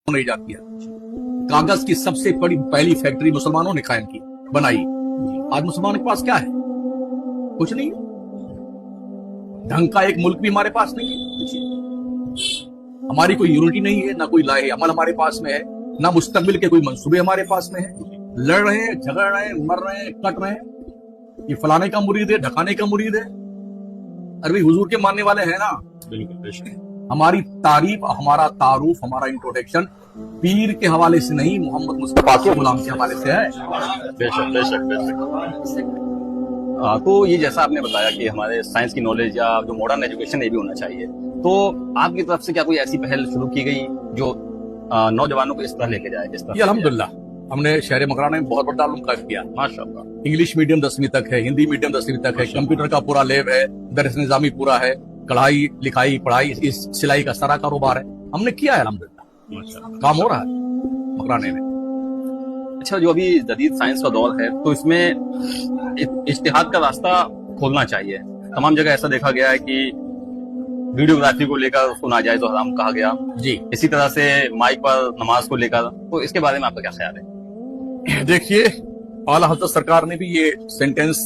ने इजाद किया। कागज की सबसे बड़ी पहली फैक्ट्री मुसलमानों ने कायम की, बनाई। आज मुसलमानों के पास क्या है? कुछ नहीं है। ढंग का एक मुल्क भी हमारे पास नहीं है। हमारी कोई यूनिटी नहीं है, ना कोई लाहे अमल हमारे पास में है, ना मुस्तकबिल के कोई मंसूबे हमारे पास में है। लड़ रहे हैं, झगड़ रहे हैं, मर रहे हैं, कट रहे हैं। ये फलाने का मुरीद है, ढकाने का मुरीद है। अरे हुजूर के मानने वाले हैं ना। हमारी तारीफ, हमारा तारुफ, हमारा इंट्रोडक्शन पीर के हवाले से नहीं, मोहम्मद मुस्तफा के गुलाम के हवाले से है। बेशक बेशक बेशक। तो ये जैसा आपने बताया कि हमारे साइंस की नॉलेज या जो मॉडर्न एजुकेशन ये भी होना चाहिए, तो आपकी तरफ से क्या कोई ऐसी पहल शुरू की गई जो नौजवानों को इस तरह लेके जाए? ये अल्हम्दुलिल्लाह हमने शहर मकराना में बहुत बड़ा ताल्लुम कायम किया। माशाअल्लाह। इंग्लिश मीडियम 10वीं तक है, हिंदी मीडियम 10वीं तक है, कंप्यूटर का पूरा लैब है, दरस निजामी पूरा है, कढ़ाई लिखाई पढ़ाई, इस सिलाई का सारा कारोबार है। हमने किया है अल्हम्दुलिल्लाह, काम हो रहा है मकराने में। अच्छा, जो अभी जदीद साइंस का दौर है, तो इसमें इज्तिहाद का रास्ता खोलना चाहिए। तमाम जगह ऐसा देखा गया है कि वीडियोग्राफी को लेकर उसको नाजायज और हराम कहा गया जी। इसी तरह से माइक पर नमाज को लेकर, तो इसके बारे में आपका क्या ख्याल है? देखिए, आला हज़रत सरकार ने भी ये सेंटेंस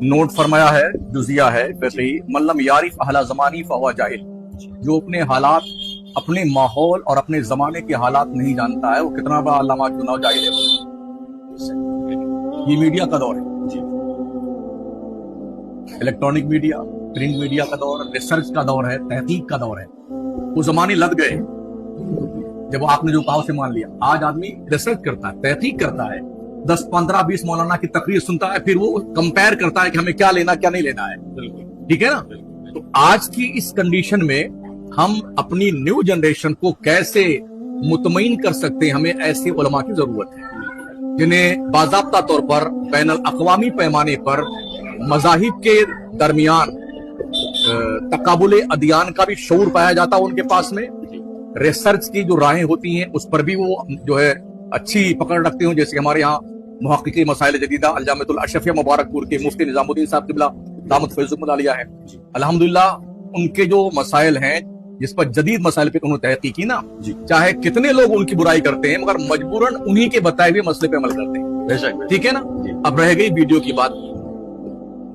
नोट फरमाया है, जुजिया है फिक्ही, मल्लम यारिफ अहला ज़मानी फहुवा जाहिल। जो अपने हालात, अपने माहौल और अपने जमाने के हालात नहीं जानता है, वो कितना बड़ा अल्लामा चुनाव जाहिल है। ये मीडिया का दौर है, इलेक्ट्रॉनिक मीडिया, प्रिंट मीडिया का दौर, रिसर्च का दौर है, तहकीक का दौर है। वो जमाने लग गए जब आपने जो कहा उसे मान लिया। आज आदमी रिसर्च करता है, तहकीक करता है, 10, 15, 20 मौलाना की तकरीर सुनता है, फिर वो कंपेयर करता है कि हमें क्या लेना क्या नहीं लेना है। ठीक है ना? तो आज की इस कंडीशन में हम अपनी न्यू जनरेशन को कैसे मुतमईन कर सकते हैं? हमें ऐसे उलमा की जरूरत है जिन्हें बाज़ाब्ता तौर पर बैनुल अक़वामी पैमाने पर मज़ाहिब के दरमियान तकाबुल अदियान का भी शऊर पाया जाता है उनके पास में। रिसर्च की जो राहें होती हैं उस पर भी वो जो है अच्छी पकड़ रखते हो। जैसे हमारे यहाँ मुहक्किक़ मसाइल जदीदा अल-जामिअतुल अशरफिया मुबारकपुर के मुफ्ती निजामुद्दीन साहब क़िबला दामत फैज़ुल आलिया है। अल्हम्दुलिल्लाह उनके जो मसाइल हैं, जिस पर जदीद मसाइल पे उन्होंने तहकीक की ना, चाहे कितने लोग उनकी बुराई करते हैं मगर मजबूरन उन्हीं के बताए हुए मसले पे अमल करते हैं। बेशक। ठीक है ना? अब रह गई वीडियो की बात।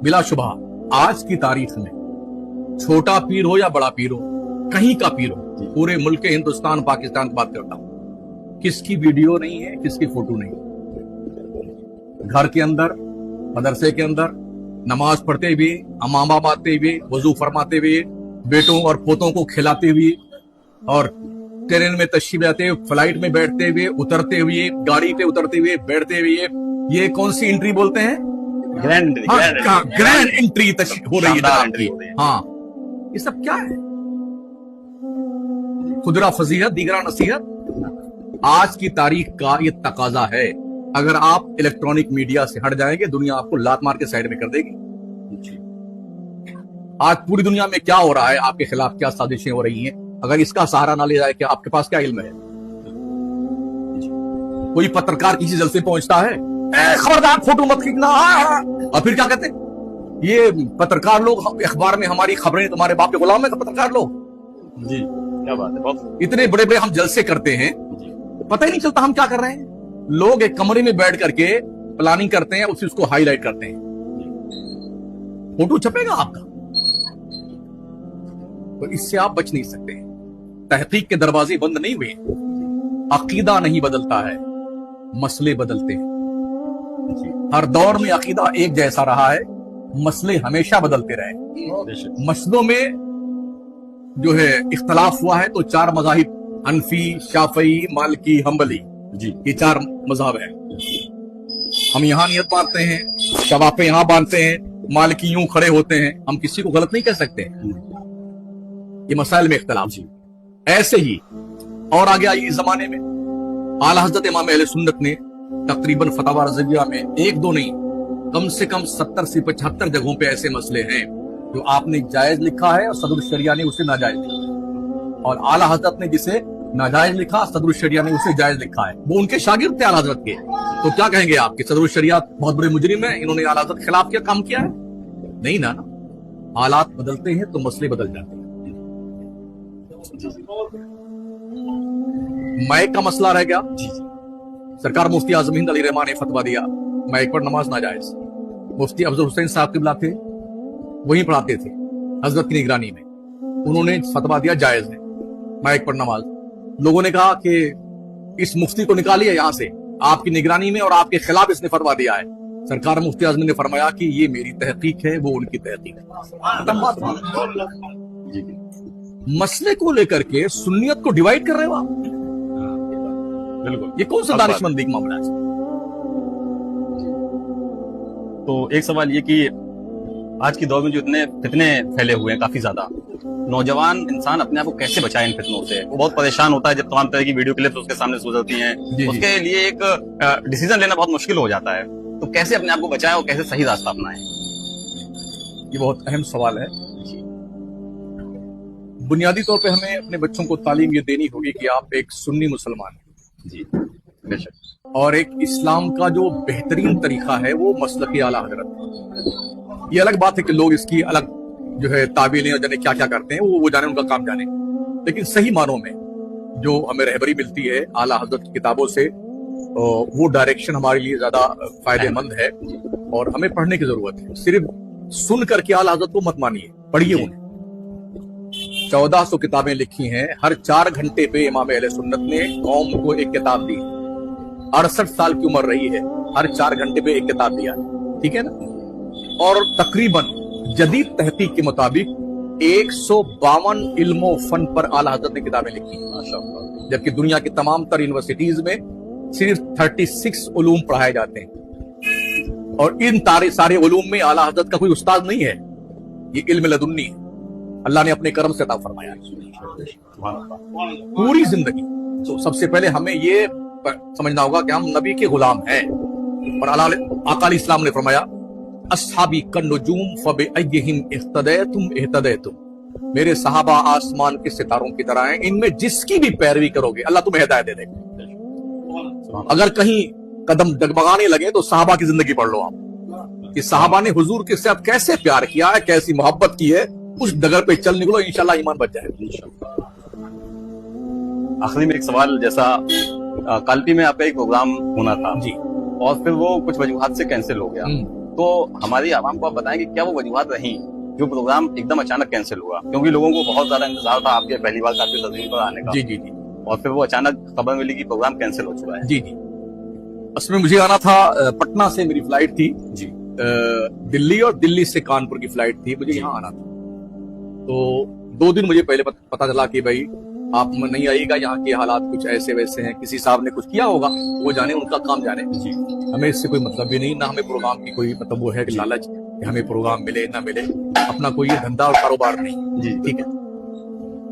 बिला शुबा आज की तारीख में छोटा पीर हो या बड़ा पीर हो, कहीं का पीर हो, पूरे मुल्क के हिंदुस्तान पाकिस्तान की बात करता हूं, किसकी वीडियो नहीं है, किसकी फोटो नहीं। घर के अंदर, मदरसे के अंदर नमाज पढ़ते हुए, अमामा बांधते हुए, वजू फरमाते हुए, बेटों और पोतों को खिलाते हुए, और ट्रेन में तशरीफ लाते हुए, फ्लाइट में बैठते हुए, उतरते हुए, गाड़ी पे उतरते हुए, बैठते हुए, ये कौन सी एंट्री बोलते हैं? ग्रैंड एंट्री हो रही है। हाँ, ये सब क्या है? खुदरा फजीहत, दीगरा नसीहत। आज की तारीख का ये तकाजा है। अगर आप इलेक्ट्रॉनिक मीडिया से हट जाएंगे, दुनिया आपको लात मार के साइड में कर देगी। आज पूरी दुनिया में क्या हो रहा है, आपके खिलाफ क्या साजिशें हो रही हैं, अगर इसका सहारा ना ले जाए, क्या आपके पास क्या इल्म है? कोई पत्रकार किसी जलसे पहुंचता है, खबरदार फोटो मत खींचना, और फिर क्या कहते हैं? ये पत्रकार लोग अखबार में हमारी खबरें, तुम्हारे बाप के गुलाम है पत्रकार लोग जी। क्या बात है, बहुत इतने बड़े बड़े हम जलसे करते हैं, पता ही नहीं चलता हम क्या कर रहे हैं। लोग एक कमरे में बैठ करके प्लानिंग करते हैं, उसी उसको हाईलाइट करते हैं, फोटो छपेगा आपका। तो इससे आप बच नहीं सकते। तहकीक के दरवाजे बंद नहीं हुए। अकीदा नहीं बदलता है, मसले बदलते हैं। हर दौर में अकीदा एक जैसा रहा है, मसले हमेशा बदलते रहे। मसलों में जो है इख्तलाफ हुआ है तो 4 मज़ाहिब, हनफी, शाफई, मालिकी, हम्बली, ये 4 मज़हब है। हम यहाँ नियत बांधते हैं, शवाफे यहाँ बांधते हैं, मालिकी यूं खड़े होते हैं। हम किसी को गलत नहीं कह सकते। ये मसाइल में इख्तलाफ जी। ऐसे ही और आगे आई इस जमाने में आला हज़रत इमाम अहले सुन्नत ने तकरीबन फतवा रज़विया में 1-2 नहीं, कम से कम 70 से 75 जगहों पे ऐसे मसले हैं जो आपने जायज लिखा है और सदरुल शरिया ने उसे नाजायज लिखा, और आला हज़रत ने जिसे नाजायज लिखा, सदरुल शरिया ने उसे जायज लिखा है। वो उनके शागिर्द थे आला हज़रत के। तो क्या कहेंगे आप कि सदरुल शरिया बहुत बड़े मुजरिम है, इन्होंने आला हज़रत के खिलाफ क्या काम किया है? नहीं ना। हालात बदलते हैं तो मसले बदल जाते हैं। मैक का मसला रह गया। सरकार मुफ्ती आजम हिंद अली रहमान ने फतवा दिया मैक पर नमाज नाजायज। मुफ्ती अफजल हुसैन साहब किबला थे, वहीं पढ़ाते थे हजरत की निगरानी में, उन्होंने फतवा दिया जायज है मैक पर नमाज। लोगों ने कहा कि इस मुफ्ती को निकालिए यहाँ से, आपकी निगरानी में और आपके खिलाफ इसने फतवा दिया है। सरकार मुफ्ती आजम ने फरमाया कि ये मेरी तहकीक है, वो उनकी तहकीक है। मसले को लेकर के सुन्नियत को डिवाइड कर रहे हो आप, बिल्कुल। ये कौन सा दानिशमंदी का मामला है? तो एक सवाल ये कि आज के दौर में जो इतने फितने फैले हुए हैं काफी ज्यादा, नौजवान इंसान अपने आप को कैसे बचाए इन फितनों से? वो बहुत परेशान होता है जब तमाम तरह की वीडियो क्लिप्स उसके सामने गुजरती हैं, उसके लिए एक डिसीजन लेना बहुत मुश्किल हो जाता है। तो कैसे अपने आप को बचाएं और कैसे सही रास्ता अपनाएं? ये बहुत अहम सवाल है। बुनियादी तौर पे हमें अपने बच्चों को तालीम ये देनी होगी कि आप एक सुन्नी मुसलमान हैं जी, बेशक। और एक इस्लाम का जो बेहतरीन तरीका है वो मसलक आला हजरत है। ये अलग बात है कि लोग इसकी अलग जो है ताबीलें और जाने क्या क्या करते हैं, वो जाने, उनका काम जाने। लेकिन सही मानों में जो हमें रहबरी मिलती है आला हजरत की किताबों से, वो डायरेक्शन हमारे लिए ज्यादा फायदेमंद है और हमें पढ़ने की जरूरत है। सिर्फ सुन करके आला हजरत को मत मानिए, पढ़िए उन्हें। 1400 किताबें लिखी हैं, हर 4 घंटे पे इमाम अहले सुन्नत ने कौम को एक किताब दी। 68 साल की उम्र रही है, हर 4 घंटे पे एक किताब दिया, ठीक है ना। और तकरीबन जदीद तहकीक के मुताबिक 152 इल्मो फन पर आला हजरत ने किताबें लिखी हैं, जबकि दुनिया की तमाम तर यूनिवर्सिटीज में सिर्फ 36 उलूम पढ़ाए जाते हैं। और इन सारे उलूम में आला हजरत का कोई उस्ताद नहीं है, ये इल्म लदुन्नी है, अल्लाह ने अपने करम से अता फरमाया पूरी जिंदगी। तो सबसे पहले हमें ये समझना होगा कि हम नबी के गुलाम हैं। और आका इस्लाम ने फरमाया अस्हाबी कन्नुजूम फबिअय्यिहिम इह्तदैतुम इह्तदैतुम, मेरे सहाबा आसमान के सितारों की तरह हैं, इनमें जिसकी भी पैरवी करोगे अल्लाह तुम्हें हिदायत दे देगा। अगर कहीं कदम डगमगाने लगे तो सहाबा की जिंदगी पढ़ लो आप, कि सहाबा ने हुजूर के साथ कैसे प्यार किया है, कैसी मोहब्बत की है, उस डगर पे चल निकलो, इंशाल्लाह ईमान बच जाएगा। आखिरी में एक सवाल, जैसा कालपी में आपका एक प्रोग्राम होना था जी, और फिर वो कुछ वजूहात से कैंसिल हो गया, तो हमारी आवाम को आप बताएं कि क्या वो वजूहात रही जो प्रोग्राम एकदम अचानक कैंसिल हुआ? क्योंकि लोगों को बहुत ज्यादा इंतजार था आपके पहली बार कालपी तस्वीर पर आने का। जी जी जी। और फिर वो अचानक खबर मिली कि प्रोग्राम कैंसिल हो चुका है। जी जी। असल में मुझे आना था, पटना से मेरी फ्लाइट थी जी, दिल्ली, और दिल्ली से कानपुर की फ्लाइट थी, मुझे यहाँ आना था। तो 2 दिन मुझे पहले पता चला कि भाई आप नहीं आइएगा, यहाँ के हालात कुछ ऐसे वैसे हैं, किसी साहब ने कुछ किया होगा, वो जाने, उनका काम जाने। जी, हमें इससे कोई मतलब भी नहीं, ना हमें प्रोग्राम की कोई मतलब वो है कि लालच कि हमें प्रोग्राम मिले ना मिले, अपना कोई धंधा और कारोबार नहीं। जी, ठीक है।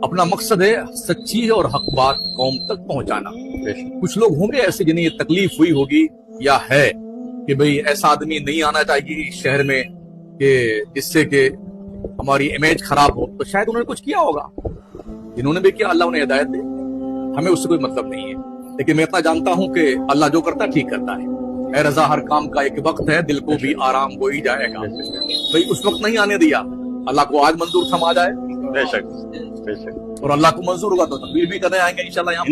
अपना मकसद है सच्ची और हक बात कौम तक पहुंचाना। कुछ लोग होंगे ऐसे जिन्हें ये तकलीफ हुई होगी या है कि भाई ऐसा आदमी नहीं आना चाहिए शहर में कि जिससे कि हमारी इमेज खराब हो, तो शायद उन्होंने कुछ किया होगा, जिन्होंने भी किया अल्लाह उन्हें हिदायत दे, हमें उससे कोई मतलब नहीं है। लेकिन मैं इतना जानता हूं कि अल्लाह जो करता है ठीक करता है। ऐ रजा हर काम का एक वक्त है, दिल को भी आराम हो ही जाएगा। भाई उस वक्त नहीं आने दिया, अल्लाह को आज मंजूर थमा जाए, बेशक बेशक, और अल्लाह को मंजूर होगा तो तकबीर भी करने आएंगे इंशाल्लाह।